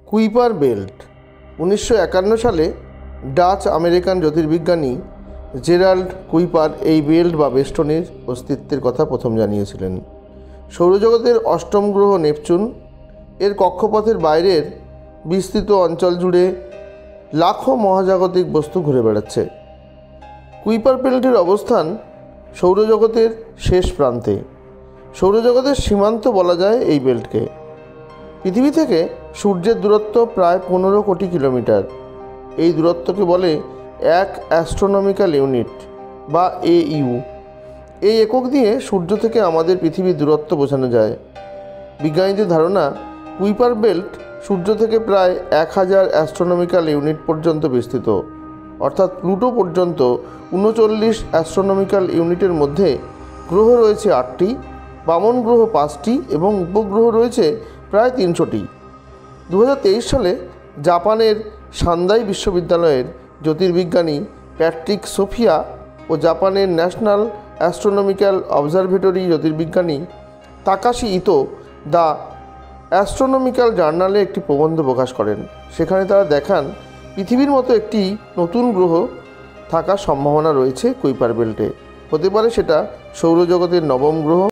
Kuiper belt 1951 সালে Dutch American জ্যোতির্বিজ্ঞানী Gerald Kuiper এই belt বা বেষ্টনীর অস্তিত্বের কথা প্রথম জানিয়েছিলেন। সৌরজগতের অষ্টম গ্রহ নেপচুন এর কক্ষপথের বাইরের বিস্তৃত অঞ্চল জুড়ে লাখো মহাজাগতিক বস্তু ঘুরে বেড়াচ্ছে। কুইপার বেল্টের অবস্থান সৌরজগতের শেষ প্রান্তে। সৌরজগতের সীমান্ত বলা যায় এই বেল্টকে। পৃথিবী থেকে সূর্যের দূরত্ব প্রায় 15 কোটি কিলোমিটার। এই দূরত্বকে বলে এক অ্যাস্ট্রোনমিক্যাল ইউনিট বা AU। এই একক দিয়ে সূর্য থেকে আমাদের পৃথিবীর দূরত্ব বোঝানো যায়। বিজ্ঞানীদের ধারণা, কুইপার বেল্ট সূর্য থেকে প্রায় 1000 অ্যাস্ট্রোনমিক্যাল ইউনিট পর্যন্ত বিস্তৃত, অর্থাৎ প্লুটো পর্যন্ত 39 অ্যাস্ট্রোনমিক্যাল ইউনিটের মধ্যে গ্রহ রয়েছে 8টি, বামন গ্রহ 5টি এবং উপগ্রহ রয়েছে প্রায় 300টি। 2023 সালে জাপানের সান্দাই বিশ্ববিদ্যালয়ের জ্যোতির্বিজ্ঞানী প্যাট্রিক সোফিয়া ও জাপানের ন্যাশনাল অ্যাস্ট্রোনমিক্যাল অবজারভেটরি জ্যোতির্বিজ্ঞানী তাকাশি ইতো দ্য অ্যাস্ট্রোনমিক্যাল জার্নালে একটি প্রবন্ধ প্রকাশ করেন। সেখানে তারা দেখান পৃথিবীর মতো একটি নতুন গ্রহ থাকার সম্ভাবনা রয়েছে কুইপার বেল্টে। হতে পারে সেটা সৌরজগতের নবম গ্রহ।